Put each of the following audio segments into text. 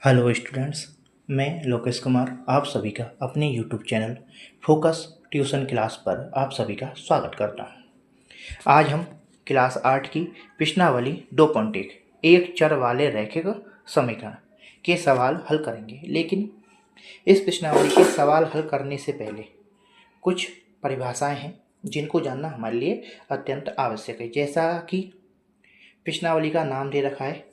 Hello students, मैं लोकेश कुमार आप सभी का अपने YouTube channel focus tuition class पर आप सभी का स्वागत करता हूं। आज हम क्लास 8 की प्रश्नावली 2.1 एक चर वाले रैखिक समीकरण के सवाल हल करेंगे। लेकिन इस प्रश्नावली के सवाल हल करने से पहले कुछ परिभाषाएं हैं जिनको जानना हमारे लिए अत्यंत आवश्यक है। जैसा कि प्रश्नावली का नाम दे रखा है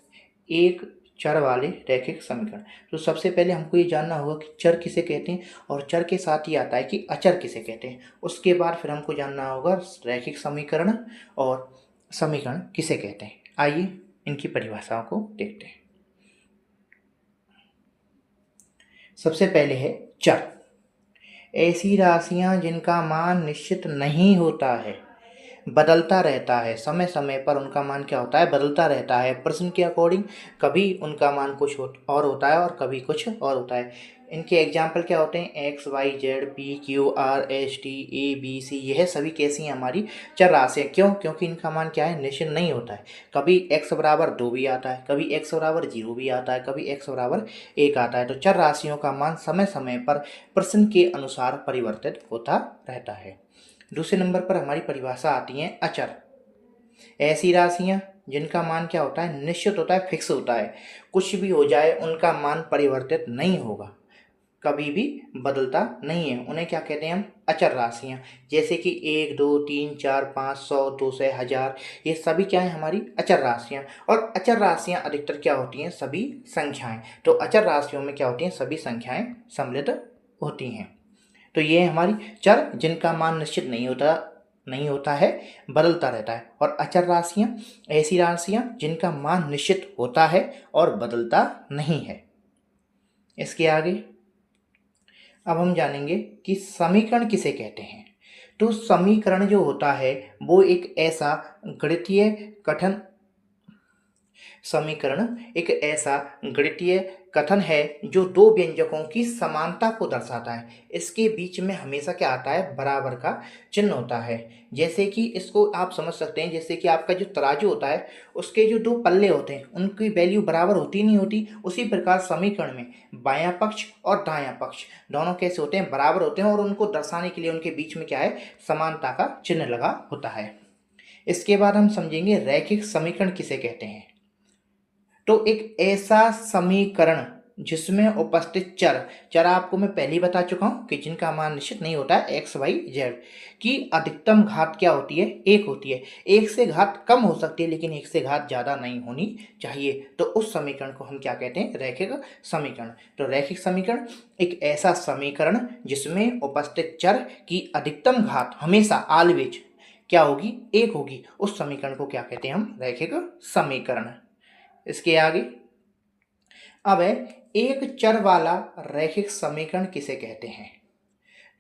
एक चर वाले रैखिक समीकरण, तो सबसे पहले हमको ये जानना होगा कि चर किसे कहते हैं और चर के साथ ही आता है कि अचर किसे कहते हैं। उसके बाद फिर हमको जानना होगा रैखिक समीकरण और समीकरण किसे कहते हैं। आइए इनकी परिभाषाओं को देखते हैं। सबसे पहले है चर, ऐसी राशियां जिनका मान निश्चित नहीं होता है, बदलता रहता है। समय समय पर उनका मान क्या होता है, बदलता रहता है। प्रश्न के अकॉर्डिंग कभी उनका मान कुछ और होता है और कभी कुछ और होता है। इनके एग्जाम्पल क्या होते हैं, X Y Z P Q R S T A B C, यह सभी कैसी हैं, हमारी चर राशियाँ। क्यों? क्योंकि इनका मान क्या है, निश्चित नहीं होता है। कभी x बराबर 2 भी आता है, कभी x बराबर 0 भी आता है, कभी x बराबर 1 आता है। तो चर राशियों का मान समय समय पर प्रश्न के अनुसार परिवर्तित होता रहता है। दूसरे नंबर पर हमारी परिभाषा आती है अचर, ऐसी राशियां जिनका मान क्या होता है, निश्चित होता है, फिक्स होता है। कुछ भी हो जाए उनका मान परिवर्तित नहीं होगा, कभी भी बदलता नहीं है। उन्हें क्या कहते हैं हम, अचर राशियां। जैसे कि 1 2 3 4 5 100 200 1000, ये सभी क्या है, हमारी अचर राशियां। और अचर राशियां अधिकतर क्या होती हैं, सभी संख्याएं। तो अचर राशियों में क्या होती हैं, सभी संख्याएं सम्मिलित होती हैं। तो ये हमारी चर जिनका मान निश्चित नहीं होता है, बदलता रहता है। और अचर राशियां ऐसी राशियां जिनका मान निश्चित होता है और बदलता नहीं है। इसके आगे अब हम जानेंगे कि समीकरण किसे कहते हैं। तो समीकरण जो होता है वो एक ऐसा गणितीय कथन समीकरण एक ऐसा गणितीय कथन है जो दो व्यंजकों की समानता को दर्शाता है। इसके बीच में हमेशा क्या आता है, बराबर का चिन्ह होता है। जैसे कि इसको आप समझ सकते हैं, जैसे कि आपका जो तराजू होता है उसके जो दो पल्ले होते हैं उनकी वैल्यू बराबर होती नहीं होती। उसी प्रकार समीकरण में बायां पक्ष और दायां पक्ष दोनों कैसे होते हैं, बराबर होते हैं। और उनको दर्शाने के लिए उनके बीच में क्या है, समानता का चिन्ह लगा होता है। इसके बाद हम समझेंगे रैखिक समीकरण किसे कहते हैं। तो एक ऐसा समीकरण जिसमें उपस्थित चर चर आपको मैं पहले ही बता चुका हूं कि जिनका मान निश्चित नहीं होता है, एक्स वाई जेड की अधिकतम घात क्या होती है, 1 होती है। 1 से घात कम हो सकती है लेकिन 1 से घात ज्यादा नहीं होनी चाहिए। तो उस समीकरण को हम क्या कहते हैं, रैखिक समीकरण। तो रैखिक समीकरण एक ऐसा समीकरण जिसमें उपस्थित चर की अधिकतम घात हमेशा ऑलवेज क्या होगी, 1 होगी। उस समीकरण को क्या कहते हैं हम, रैखिक समीकरण। इसके आगे अब है एक चर वाला रैखिक समीकरण किसे कहते हैं।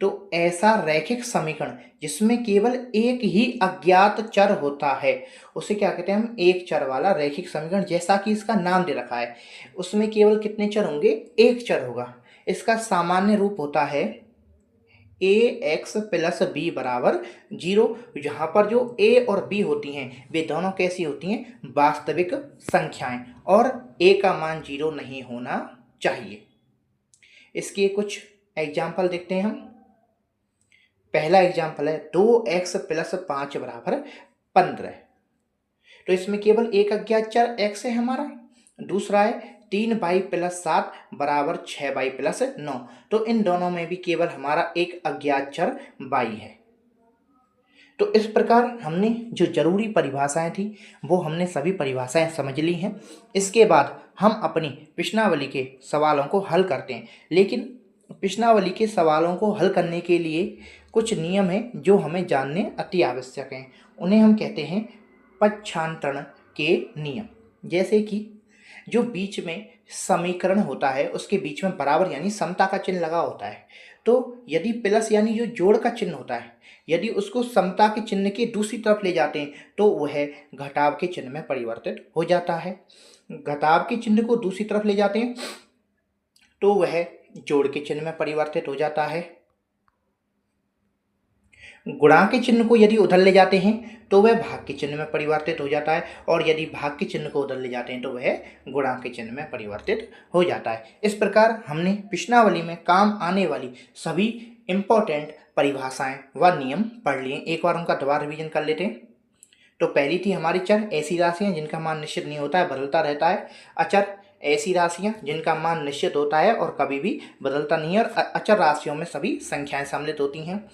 तो ऐसा रैखिक समीकरण जिसमें केवल एक ही अज्ञात चर होता है उसे क्या कहते हैं हम, एक चर वाला रैखिक समीकरण। जैसा कि इसका नाम दे रखा है, उसमें केवल कितने चर होंगे, एक चर होगा। इसका सामान्य रूप होता है ए एक्स प्लस बी बराबर 0। जहां पर जो ए और बी होती हैं वे दोनों कैसी होती हैं, वास्तविक संख्याएं, और ए का मान 0 नहीं होना चाहिए। इसके कुछ एग्जाम्पल देखते हैं हम। पहला एग्जाम्पल है 2x प्लस 5 बराबर 15। तो इसमें केवल एक अज्ञात चर x है हमारा। दूसरा है 3y प्लस 7 बराबर 6y प्लस 9। तो इन दोनों में भी केवल हमारा एक अज्ञात चर y है। तो इस प्रकार हमने जो जरूरी परिभाषाएं थी वो हमने सभी परिभाषाएं समझ ली हैं। इसके बाद हम अपनी प्रश्नावली के सवालों को हल करते हैं। लेकिन प्रश्नावली के सवालों को हल करने के लिए कुछ नियम हैं जो हमें जानने अति आवश्यक हैं। उन्हें हम कहते हैं पक्षांतरण के नियम। जैसे कि जो बीच में समीकरण होता है उसके बीच में बराबर यानी समता का चिन्ह लगा होता है। तो यदि प्लस यानी जो जोड़ का चिन्ह होता है, यदि उसको समता के चिन्ह के दूसरी तरफ ले जाते हैं तो वह घटाव के चिन्ह में परिवर्तित हो जाता है। घटाव के चिन्ह को दूसरी तरफ ले जाते हैं तो वह जोड़ के चिन्ह में परिवर्तित हो जाता है। गुणा के चिन्ह को यदि उधर ले जाते हैं तो वह भाग के चिन्ह में परिवर्तित हो जाता है, और यदि भाग के चिन्ह को उधर ले जाते हैं तो वह गुणा के चिन्ह में परिवर्तित हो जाता है। इस प्रकार हमने प्रश्नावली में काम आने वाली सभी इंपॉर्टेंट परिभाषाएं व नियम पढ़ लिए। एक बार उनका दोबारा रिवीजन कर लेते हैं। तो पहली थी हमारी चर, ऐसी राशियां जिनका मान निश्चित नहीं होता है, बदलता रहता है। अचर, ऐसी राशियां जिनका मान निश्चित होता है और कभी भी बदलता नहीं है, और अचर राशियों में सभी संख्याएं सम्मिलित होती हैं।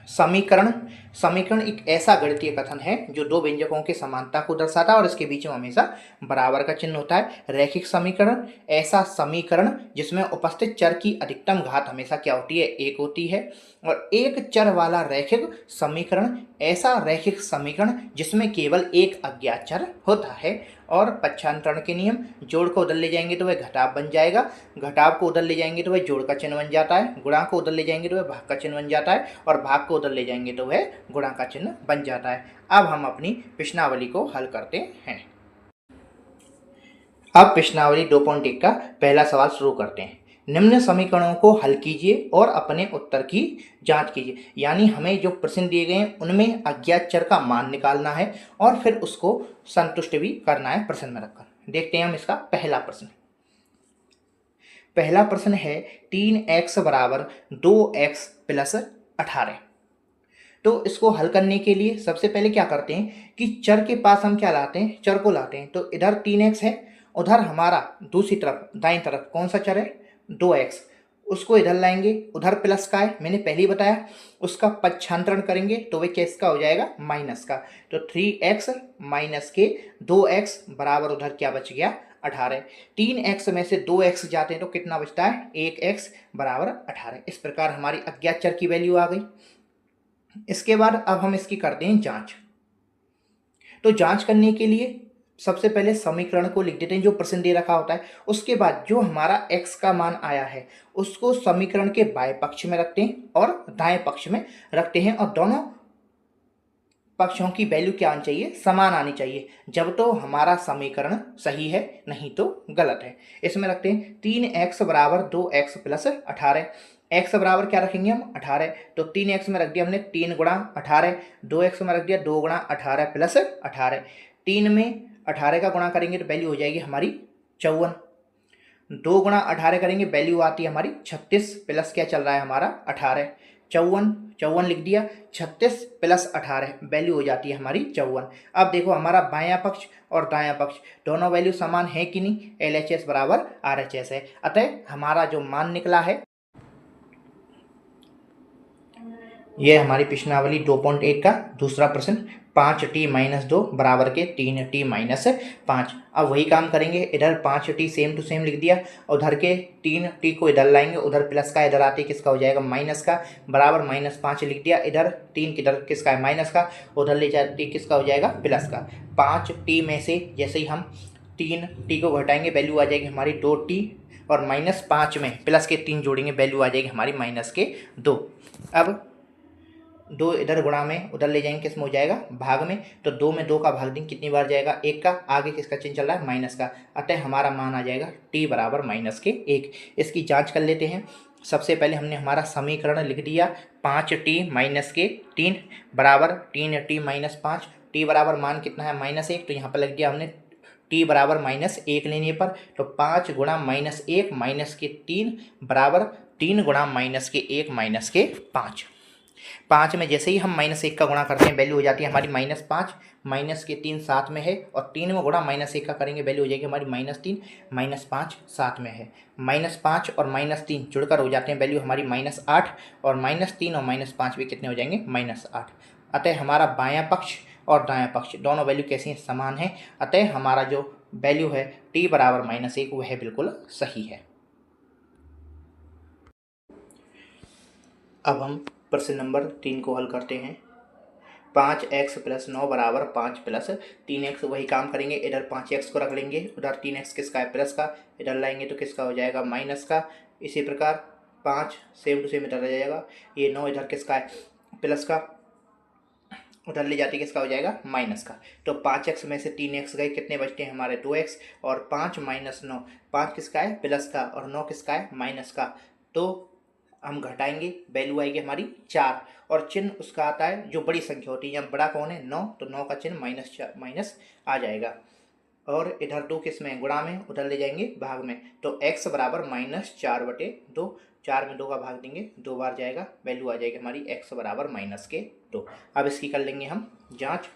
समीकरण, समीकरण एक ऐसा गणितीय कथन है जो दो व्यंजकों की समानता को दर्शाता है और इसके बीच में हमेशा बराबर का चिन्ह होता है। रैखिक समीकरण, ऐसा समीकरण जिसमें उपस्थित चर की अधिकतम घात हमेशा क्या होती है, एक होती है। और एक चर वाला रैखिक समीकरण, ऐसा रैखिक समीकरण जिसमें केवल एक अज्ञात चर होता है। और पक्षांतरण के नियम, जोड़ को उधर ले जाएंगे तो वह घटाव बन जाएगा, घटाव को उधर ले जाएंगे तो वह जोड़ का चिन्ह बन जाता है, गुणा को उधर ले जाएंगे तो वह भाग का चिन्ह बन जाता है, और भाग को उधर ले जाएंगे तो वह गुणा का चिन्ह बन जाता है। अब हम अपनी प्रश्नावली को हल करते हैं। अब प्रश्नावली 2.1 का पहला सवाल शुरू करते हैं। निम्न समीकरणों को हल कीजिए और अपने उत्तर की जांच कीजिए। यानी हमें जो प्रश्न दिए गए हैं उनमें अज्ञात चर का मान निकालना है और फिर उसको संतुष्ट भी करना है प्रश्न में रखकर। देखते हैं हम इसका पहला प्रश्न। पहला प्रश्न है 3x बराबर 2x प्लस 18। तो इसको हल करने के लिए सबसे पहले क्या करते हैं कि चर के पास हम क्या लाते हैं, चर को लाते हैं। तो इधर 3x है, उधर हमारा दूसरी तरफ दाईं तरफ कौन सा चर है, 2x, उसको इधर लाएंगे, उधर प्लस का है, मैंने पहले ही बताया। उसका पक्षांतरण करेंगे तो वह किसका हो जाएगा, माइनस का। तो 3x माइनस के 2x बराबर उधर क्या बच गया, 18। 3x में से 2x जाते हैं तो कितना बचता है, 1x बराबर 18। इस प्रकार हमारी अज्ञात चर की वैल्यू आ गई। इसके बाद अब हम इसकी करते हैं जांच। तो जांच करने के लिए सबसे पहले समीकरण को लिख देते हैं जो प्रश्न दे रखा होता है। उसके बाद जो हमारा x का मान आया है उसको समीकरण के बाएं पक्ष में रखते हैं और दाएं पक्ष में रखते हैं, और दोनों पक्षों की वैल्यू क्या आनी चाहिए, समान आनी चाहिए। जब तो हमारा समीकरण सही है, नहीं तो गलत है। इसमें रखते हैं 3x बराबर 2x प्लस 18। x बराबर क्या रखेंगे हम, 18। तो 3x में रख दिया हमने 3 गुणा 18, 2x में रख दिया 2 गुणा 18 प्लस 18। 3 में 18 का गुणा करेंगे तो वैल्यू हो जाएगी हमारी 54। 2 गुणा 18 करेंगे वैल्यू आती है हमारी 36, प्लस क्या चल रहा है हमारा 18। 54 लिख दिया, 36 प्लस 18 वैल्यू हो जाती है हमारी 54। अब देखो हमारा बायां पक्ष और दायां पक्ष दोनों वैल्यू समान है कि नहीं, LHS बराबर RHS है। अतः हमारा जो मान निकला है, यह हमारी प्रश्नावली 2.1 का दूसरा प्रश्न, 5t माइनस 2 बराबर के 3t माइनस 5। अब वही काम करेंगे, इधर 5t सेम टू सेम लिख दिया, उधर के 3t को इधर लाएंगे, उधर प्लस का, इधर आते किसका हो जाएगा, माइनस का, बराबर -5 लिख दिया। इधर 3 किधर किसका है, माइनस का, उधर ले जाते किसका हो जाएगा, प्लस का। 5t में से जैसे ही हम 3t को घटाएंगे वैल्यू आ जाएगी हमारी 2t, और -5 में प्लस के 3 जोड़ेंगे वैल्यू आ जाएगी हमारी -2। अब 2 इधर गुणा में उधर ले जाएंगे, किस में हो जाएगा, भाग में। तो 2 में 2 का भाग देंगे कितनी बार जाएगा, 1 का, आगे किसका चिन्ह चल रहा है, माइनस का। अतः हमारा मान आ जाएगा t बराबर -1। इसकी जांच कर लेते हैं। सबसे पहले हमने हमारा समीकरण लिख दिया, 5t माइनस के 3 बराबर 3t माइनस 5। t बराबर मान कितना है, -1, तो यहाँ पर लग दिया हमने t बराबर -1 लेने पर। तो 5 गुणा -1 माइनस के 3 बराबर 3 गुणा -1 माइनस के 5। 5 में जैसे ही हम -1 का गुणा करते हैं वैल्यू हो जाती है हमारी -5, माइनस के 3 साथ में है, और 3 में गुणा -1 का करेंगे वैल्यू हो जाएगी हमारी -3, -5 साथ में है। -5 और -3 जुड़कर हो जाते हैं वैल्यू हमारी -8, और -3 और -5 भी कितने हो जाएंगे, -8। अतः हमारा बायां पक्ष और दायां पक्ष दोनों वैल्यू कैसी हैं, समान है। अतः हमारा जो वैल्यू है t बराबर -1 वह बिल्कुल सही है। अब हम प्रश्न नंबर 3 को हल करते हैं। 5x प्लस 9 बराबर 5 प्लस 3x, वही काम करेंगे, इधर 5x को रख लेंगे, उधर 3x किसका है, प्लस का, इधर लाएंगे तो किसका हो जाएगा, माइनस का। इसी प्रकार 5 सेम टू सेम इधर रह जाएगा, ये 9 इधर किसका है, प्लस का, उधर ले जाते किसका हो जाएगा, माइनस का। तो 5x में से 3x गए, कितने बचते हैं हमारे 2x, और 5 माइनस 9, 5 किसका है, प्लस का, और 9 किसका है, माइनस का। तो हम घटाएंगे, वैल्यू आएगी हमारी 4 और चिन्ह उसका आता है जो बड़ी संख्या होती है, यहाँ बड़ा कौन है 9, तो 9 का चिन्ह माइनस आ जाएगा। और इधर 2 किस में गुणा में, उधर ले जाएंगे भाग में, तो x बराबर -4/2, 4 में 2 का भाग देंगे 2 बार जाएगा, वैल्यू आ जाएगी हमारी x बराबर -2। अब इसकी कर लेंगे हम जांच।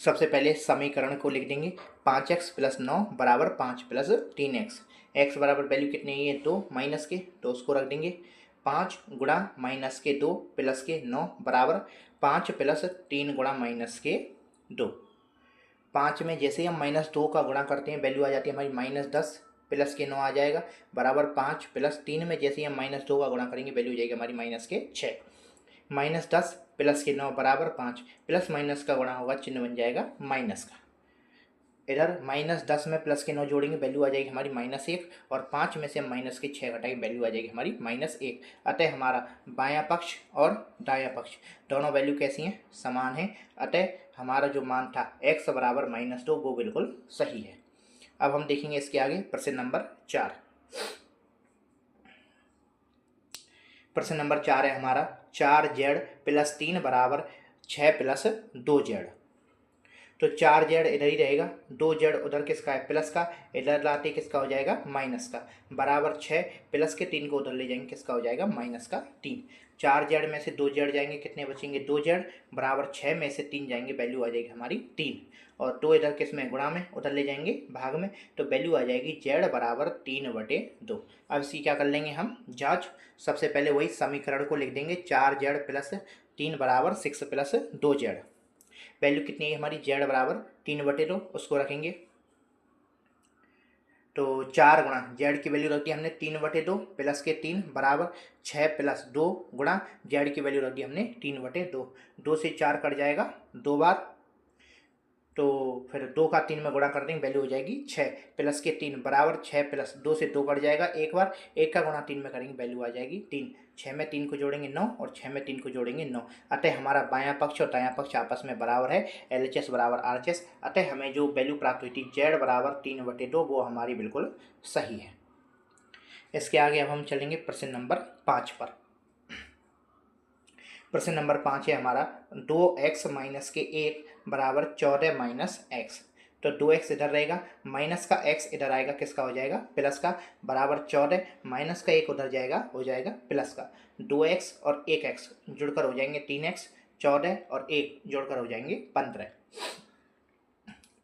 सबसे पहले समीकरण को लिख देंगे 5x + 9 बराबर 5 + 3x। x बराबर वैल्यू कितनी है, 2 माइनस के, तो उसको रख देंगे 5 गुणा -2 प्लस के 9 बराबर 5 + 3 गुणा -2। 5 में जैसे ही हम -2 का गुणा करते हैं वैल्यू आ जाती है हमारी -10, प्लस के 9 आ जाएगा बराबर 5 + 3 में जैसे ही हम -2 का गुणा करेंगे वैल्यू हो जाएगी हमारी -6। -10 प्लस के 9 बराबर 5, प्लस माइनस का गुणा होगा, चिन्ह बन जाएगा माइनस का। इधर -10 में प्लस के 9 जोड़ेंगे वैल्यू आ जाएगी हमारी -1 और 5 में से हम माइनस के 6 घटाएंगे वैल्यू आ जाएगी हमारी -1। अतः हमारा बायां पक्ष और दायां पक्ष दोनों वैल्यू कैसी हैं, समान है। अतः हमारा जो मान था x बराबर -2 वो बिल्कुल सही है। अब हम देखेंगे इसके आगे प्रश्न नंबर 4। प्रश्न नंबर 4 है हमारा 4z + 3 बराबर 6 + 2z। तो 4z इधर ही रहेगा, 2z उधर किसका है प्लस का, इधर लाते किसका हो जाएगा माइनस का, बराबर 6 प्लस के 3 को उधर ले जाएंगे किसका हो जाएगा -3। 4z में से 2z जाएंगे, कितने बचेंगे 2z बराबर 6 में से 3 जाएंगे, वैल्यू आ जाएगी हमारी 3 और 2 इधर किस में गुणा में, उधर ले जाएंगे भाग में, तो वैल्यू आ जाएगी z बराबर 3/2। अब इसकी क्या कर लेंगे हम जांच। सबसे पहले वही समीकरण को लिख देंगे 4z + 3 बराबर 6 + 2z। वैल्यू कितनी है हमारी z बराबर 3/2, उसको रखेंगे तो 4 गुणा z की वैल्यू रख दी हमने 3/2 प्लस के 3 बराबर 6 + 2 गुणा z की वैल्यू रख दी हमने 3/2। 2 से 4 कट जाएगा 2 बार, तो फिर 2 का 3 में गुणा कर देंगे वैल्यू हो जाएगी 6 प्लस के 3 बराबर 6 + 2 से 2 कट जाएगा एक बार, 1 का गुणा 3 में करेंगे वैल्यू आ जाएगी 3। 6 में 3 को जोड़ेंगे 9 और 6 में 3 को जोड़ेंगे 9। अतः हमारा बायां पक्ष और दायां पक्ष आपस में बराबर है, LHS बराबर RHS। अतः हमें जो वैल्यू प्राप्त हुई थी z बराबर 3/2 वो हमारी बिल्कुल सही है। इसके आगे अब हम चलेंगे प्रश्न नंबर 5 पर। प्रश्न नंबर 5 है हमारा 2x - 1 बराबर 14 - x। तो 2x इधर रहेगा, माइनस का x इधर आएगा, किसका हो जाएगा प्लस का, बराबर 14 माइनस का 1 उधर जाएगा, हो जाएगा प्लस का। 2x और 1x जुड़कर हो जाएंगे 3x, 14 और 1 जोड़कर हो जाएंगे 15।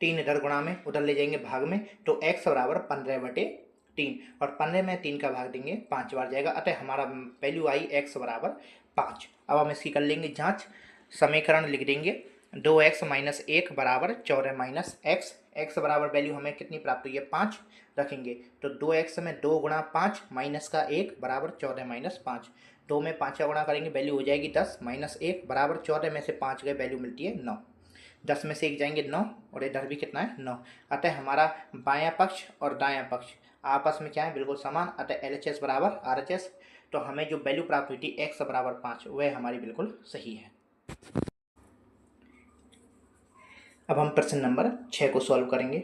3 इधर गुणा में, उधर ले जाएंगे भाग में, तो x बराबर 15/3 और 15 में 3 का भाग देंगे 5 बार जाएगा। अतः हमारा वैल्यू आई x बराबर 5। अब हम इसकी कर लेंगे जांच। समीकरण लिख देंगे 2x - 1 बराबर 14 - x। x बराबर वैल्यू हमें कितनी प्राप्त हुई है 5 रखेंगे, तो 2x में 2 गुणा 5 माइनस का 1 बराबर 14 - 5। 2 में 5 का गुणा करेंगे वैल्यू हो जाएगी 10 माइनस 1 बराबर 14 में से 5 गए वैल्यू मिलती है 9। 10 में से 1 जाएंगे 9 और इधर भी कितना है 9। अतः हमारा बायां पक्ष और दायां पक्ष आपस में क्या है बिल्कुल समान, अतः LHS बराबर RHS। तो हमें जो वैल्यू प्राप्त हुई थी x बराबर 5 वह हमारी बिल्कुल सही है। अब हम प्रश्न नंबर 6 को सॉल्व करेंगे।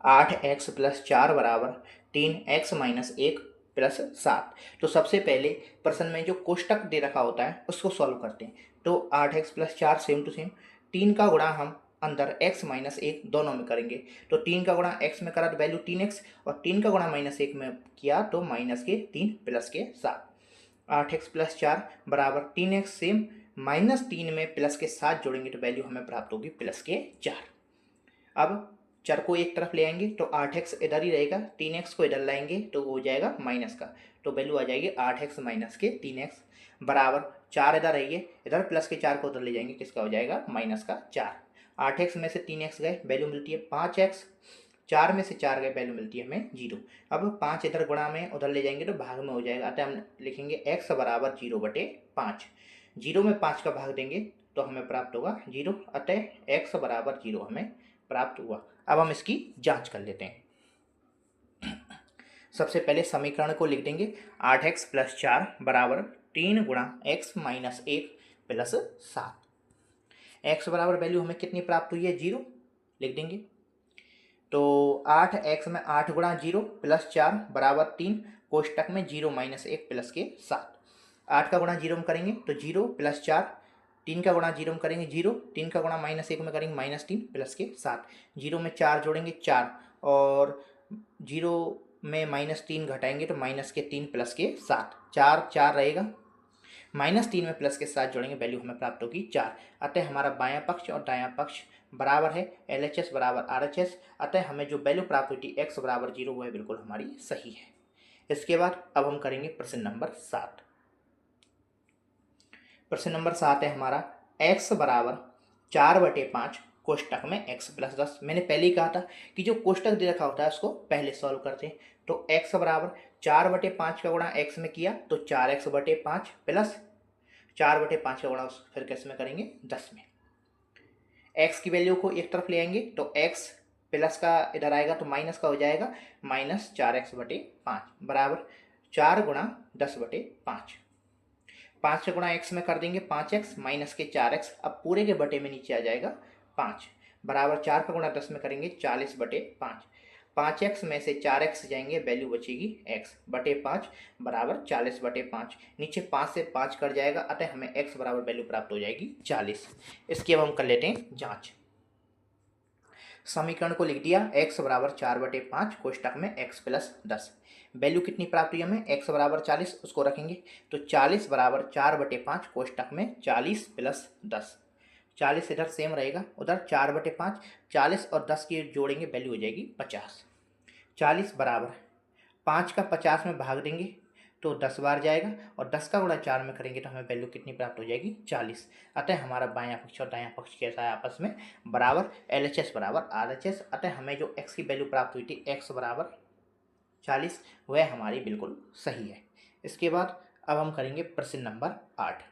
8x + 4 बराबर 3x - 1 + 7। तो सबसे पहले प्रश्न में जो कोष्टक दे रखा होता है उसको सॉल्व करते हैं। तो 8x + 4 सेम टू सेम, 3 का गुणा हम अंदर x - 1 दोनों में करेंगे, तो 3 का गुणा x में करा तो वैल्यू 3x और 3 का गुणा -1 में किया तो -3 प्लस के 7। 8x + 4 बराबर 3x सेम, -3 में प्लस के 7 जोड़ेंगे तो वैल्यू हमें प्राप्त होगी +4। अब चर को एक तरफ ले आएंगे तो 8x इधर ही रहेगा, 3x को इधर लाएंगे तो हो जाएगा माइनस का, तो वैल्यू आ जाएगी 8x - के 3x बराबर 4 इधर रहिए, इधर प्लस के 4 को उधर ले जाएंगे, किसका हो जाएगा -4। 8x में से 3x गए वैल्यू मिलती है 5x, 4 में से 4 गए वैल्यू मिलती है हमें 0। अब 5 इधर गुणा में उधर ले जाएंगे तो भाग में हो जाएगा, अतः हम लिखेंगे x बराबर 0/5। 0 में 5 का भाग देंगे तो हमें प्राप्त होगा 0, अतः x बराबर 0 हमें प्राप्त हुआ। अब हम इसकी जांच कर लेते हैं। सबसे पहले समीकरण को लिख देंगे 8x + 4 बराबर 3 गुणा x - 1 + 7। x बराबर वैल्यू हमें कितनी प्राप्त हुई है 0 लिख देंगे, तो 8x में 8 गुणा 0 प्लस 4 बराबर 3, कोष्टक में 0 माइनस 1 प्लस के 7। 8 का गुणा 0 में करेंगे तो 0 प्लस 4, 3 का गुणा 0 में करेंगे 0, 3 का गुणा माइनस 1 में करेंगे माइनस 3 प्लस के 7। 0 में 4 जोड़ेंगे 4, और 0 में माइनस 3 घटाएंगे तो माइनस के 3 प्लस के 7, 4 4 रहेगा, माइनस 3 में प्लस के 7 जोड़ेंगे, वैल्यू हमें प्राप्त होगी 4। अतः हमारा बायां पक्ष और दायां पक्ष बराबर है, LHS बराबर RHS। अतः हमें जो वैल्यू प्राप्त हुई थी x बराबर 0, वह बिल्कुल हमारी सही है। इसके बाद अब हम करेंगे प्रश्न नंबर 7। प्रश्न नंबर 7 है हमारा x बराबर 4/5 कोष्टक में x प्लस 10। मैंने पहले ही कहा था कि जो कोष्टक दे रखा होता है उसको पहले सॉल्व करते हैं। तो x बराबर 4/5 का गुणा x में किया तो 4x/5 प्लस 4/5 का गुणा फिर किस में करेंगे 10 में। x की वैल्यू को एक तरफ ले आएंगे तो x प्लस का इधर आएगा तो माइनस का हो जाएगा, माइनस 4x/5 बराबर 4 गुणा 10/5। 5 का गुणा x में कर देंगे 5x माइनस के 4x, अब पूरे के बटे में नीचे आ जाएगा 5 बराबर 4 का गुणा 10 में करेंगे 40/5। 5x में से 4x जाएंगे, वैल्यू बचेगी x बटे 5 बराबर 40/5। नीचे 5 से 5 कट जाएगा, अतः हमें x बराबर वैल्यू प्राप्त हो जाएगी 40। इसकी अब हम कर लेते हैं जांच। समीकरण को लिख दिया, x बराबर 4/5 कोष्टक में x प्लस 10। वैल्यू कितनी प्राप्त हुई हमें, x बराबर 40, उसको रखेंगे तो 40 बराबर 4/5 कोष्टक में 40 प्लस 10। 40 इधर सेम रहेगा, उधर 4/5, 40 और 10 की जोड़ेंगे, वैल्यू हो जाएगी 50। 40 बराबर 5 का 50 में भाग देंगे तो 10 बार जाएगा, और 10 का गुणा 4 में करेंगे तो हमें वैल्यू कितनी प्राप्त हो जाएगी 40। अतः हमारा बायां पक्ष और दायां पक्ष कैसा है आपस में बराबर, LHS बराबर RHS। अतः हमें जो x की वैल्यू प्राप्त हुई थी x बराबर 40, वह हमारी बिल्कुल सही है। इसके बाद अब हम करेंगे प्रश्न नंबर 8।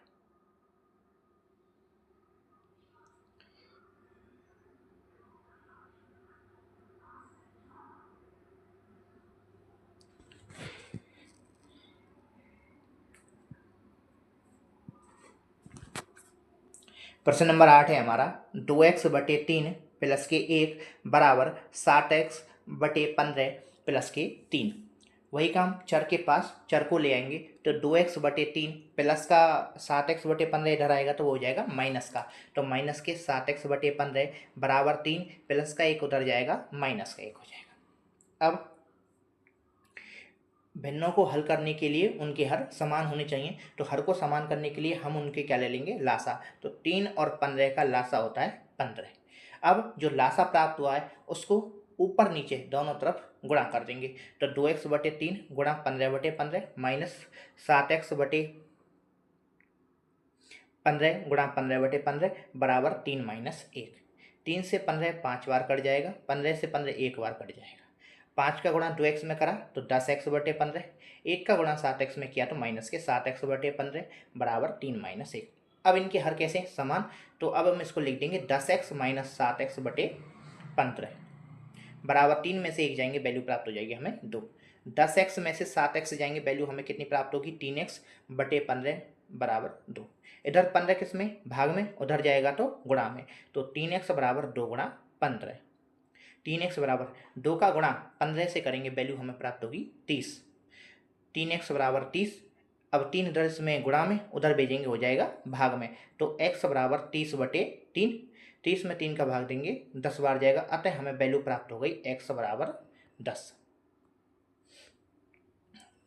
प्रश्न नंबर 8 है हमारा 2x/3 प्लस के 1 बराबर 7x/15 प्लस के 3। वही काम चर के पास, चर को ले आएंगे तो 2x/3 प्लस का 7x/15 इधर आएगा तो वो हो जाएगा माइनस का, तो माइनस के 7x/15 बराबर 3 प्लस का 1 उधर जाएगा, माइनस का 1 हो जाएगा। अब भिन्नों को हल करने के लिए उनके हर समान होने चाहिए, तो हर को समान करने के लिए हम उनके क्या ले लेंगे, लासा। तो 3 और 15 का लासा होता है 15। अब जो लासा प्राप्त हुआ है उसको ऊपर नीचे दोनों तरफ गुणा कर देंगे, तो 2x/3 गुणा 15/15 माइनस 7x/15 गुणा 15/15 बराबर 3 माइनस 1। 3 से 15 5 बार कट जाएगा, 15 से 15 1 बार कट जाएगा। 5 का गुणा 2x में करा तो 10x/15, 1 का गुणा 7x में किया तो माइनस के 7x/15 बराबर 3 माइनस 1। अब इनके हर कैसे समान, तो अब हम इसको लिख देंगे 10x माइनस 7x/15 बराबर 3 में से 1 जाएंगे, वैल्यू प्राप्त हो जाएगी हमें 2। 10x में से 7x जाएंगे, वैल्यू हमें कितनी प्राप्त होगी 3x/15 बराबर 2। इधर 15 किस में भाग में, उधर जाएगा तो गुणा में, तो 3x बराबर 2 गुणा 15। 3x बराबर 2 का गुणा 15 से करेंगे, वैल्यू हमें प्राप्त होगी 30। 3x बराबर 30, अब 3 इधर इसमें गुणा में, उधर भेजेंगे हो जाएगा भाग में, तो x बराबर 30/3। 30 में 3 का भाग देंगे 10 बार जाएगा, अतः हमें वैल्यू प्राप्त हो गई x बराबर 10।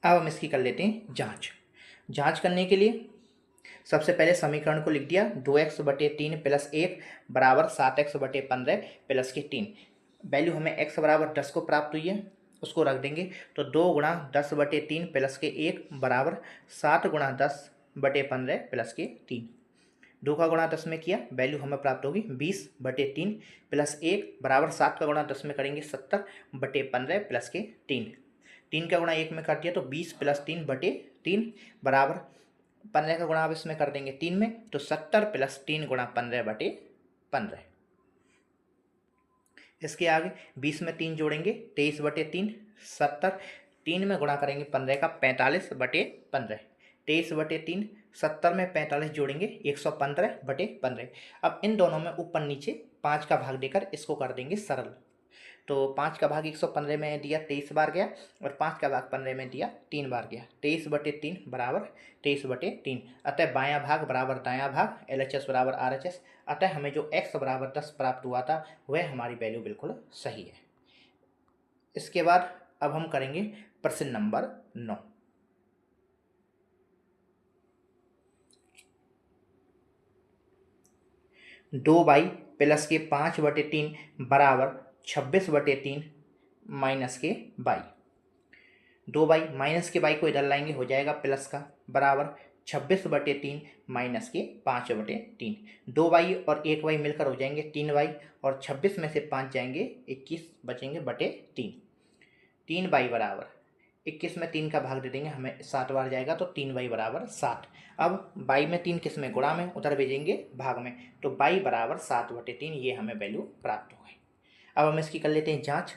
अब हम इसकी कर लेते हैं जांच। जांच करने के लिए सबसे पहले समीकरण को लिख दिया, 2x/3 प्लस 1 बराबर 7x/15 प्लस के 3। वैल्यू हमें x बराबर 10 को प्राप्त हुई है, उसको रख देंगे, तो 2 गुणा 10/3 प्लस के 1 बराबर 7 गुणा 10/15 प्लस के 3। 2 का गुणा 10 में किया, वैल्यू हमें प्राप्त होगी 20/3 प्लस 1 बराबर 7 का गुणा 10 में करेंगे 70/15 प्लस के 3। 3 का गुणा 1 में कर दिया तो 20 प्लस 3/3 बराबर 15 का गुणा अब इसमें कर देंगे 3 में, तो 70 प्लस 3 गुणा 15/15। इसके आगे 20 में 3 जोड़ेंगे 23/3, 70 3 में गुणा करेंगे 15 का 45/15, 23/3, 70 में 45 जोड़ेंगे 115/15। अब इन दोनों में ऊपर नीचे 5 का भाग देकर इसको कर देंगे सरल, तो 5 का भाग 115 में दिया 23 बार गया और 5 का भाग 15 में दिया 3 बार गया। 23/3 बराबर 23/3। अतः बायां भाग बराबर दायां भाग, LHS बराबर RHS। अतः हमें जो x बराबर 10 प्राप्त हुआ था वह हमारी वैल्यू बिल्कुल सही है। इसके बाद अब हम करेंगे प्रश्न नंबर 9। दो बाई प्लस के 5/3 बराबर 26/3 माइनस के बाई। 2 बाई माइनस के बाई को इधर लाएंगे, हो जाएगा प्लस का, बराबर 26/3 माइनस के 5/3। 2 बाई और 1 बाई मिलकर हो जाएंगे 3 बाई, और 26 में से 5 जाएंगे 21 बचेंगे बटे 3। 3 बाई बराबर 21 में 3 का भाग दे देंगे, हमें 7 बार जाएगा, तो 3 बाई बराबर 7। अब बाई में 3 किस में, गुणा में, उधर भेजेंगे भाग में, तो बाई बराबर 7/3। ये हमें वैल्यू प्राप्त हो गई। अब हम इसकी कर लेते हैं जांच।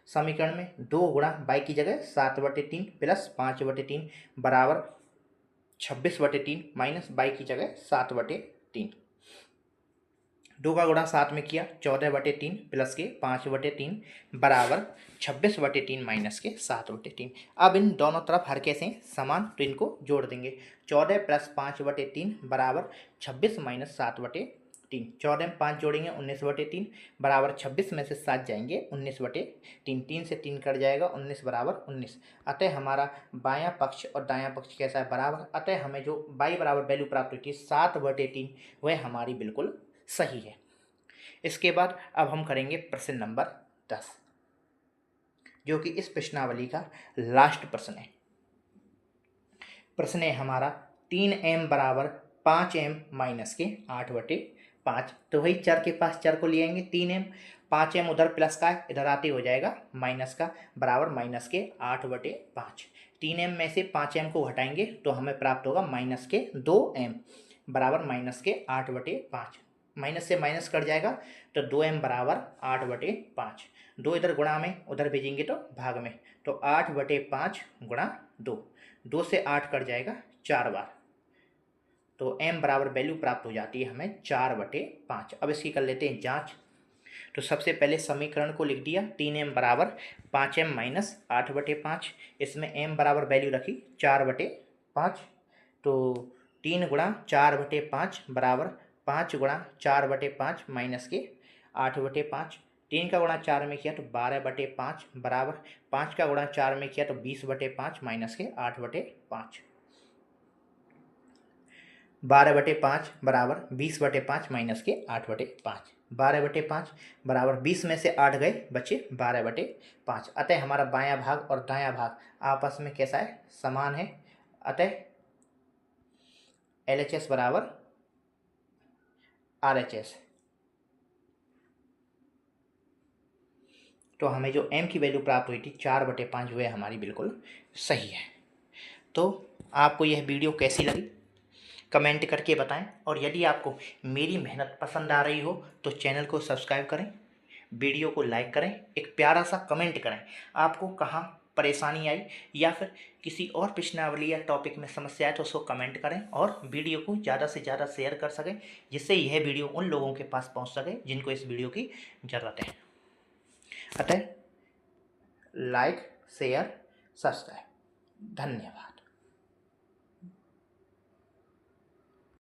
समीकरण में 2 गुणा बाई की जगह 7/3 प्लस 5/3 बराबर 26/3 माइनस बाई की जगह 7/3। 2 का गुणा 7 में किया 14/3 प्लस के 5/3 बराबर 26/3 माइनस के 7/3। अब इन दोनों तरफ हर कैसे समान, तो इनको जोड़ देंगे। 14 प्लस 5/3 बराबर 26 माइनस 7/3। 14 में 5 जोड़ेंगे 19/3 बराबर 26 में से 7 जाएंगे 19/3। 3 से 3 कट जाएगा, 19 बराबर 19। अतः हमारा बायां पक्ष और दायां पक्ष कैसा है, बराबर। अतः हमें जो बाई बराबर वैल्यू प्राप्त हुई थी 7/3 वह हमारी बिल्कुल सही है। इसके बाद अब हम करेंगे प्रश्न नंबर 10, जो कि इस प्रश्नावली का लास्ट प्रश्न है। प्रश्न है हमारा 3m बराबर 5m माइनस के 8/5। तो वही चर के पास चर को ले आएंगे 3m, 5m उधर प्लस का है, इधर आते हो जाएगा माइनस का, बराबर माइनस के 8/5। 3m में से 5m को हटाएंगे तो हमें प्राप्त होगा माइनस के 2m बराबर माइनस के 8/5। माइनस से माइनस कट जाएगा, तो 2m बराबर 8/5। 2 इधर गुणा में, उधर भेजेंगे तो भाग में, तो 8/5 गुणा 2। 2 से 8 कट जाएगा 4 बार, तो m बराबर वैल्यू प्राप्त हो जाती है हमें 4/5। अब इसकी कर लेते हैं जांच। तो सबसे पहले समीकरण को लिख दिया, 3m बराबर 5m माइनस 8/5। इसमें m बराबर वैल्यू रखी 4/5, तो 3 गुणा 4/5 बराबर 5 गुणा 4/5 माइनस के 8/5। 3 का गुणा 4 में किया तो 12/5 बराबर 5 का गुणा 4 में किया तो 20/5 माइनस के 8/5। 12/5 बराबर 20/5 माइनस के 8/5। 12/5 बराबर 20 में से 8 गए, बचे 12/5। अतः हमारा बायां भाग और दायां भाग आपस में कैसा है, समान है। अतः LHS बराबर RHS। तो हमें जो m की वैल्यू प्राप्त हुई थी 4/5 वह हमारी बिल्कुल सही है। तो आपको यह वीडियो कैसी लगी कमेंट करके बताएं, और यदि आपको मेरी मेहनत पसंद आ रही हो तो चैनल को सब्सक्राइब करें, वीडियो को लाइक करें, एक प्यारा सा कमेंट करें आपको कहाँ परेशानी आई, या फिर किसी और प्रश्नावली या टॉपिक में समस्या है तो उसको कमेंट करें, और वीडियो को ज़्यादा से ज़्यादा शेयर कर सकें, जिससे यह वीडियो उन लोगों के पास पहुंच सके जिनको इस वीडियो की ज़रूरत है। अतः लाइक, शेयर, सब्सक्राइब। धन्यवाद।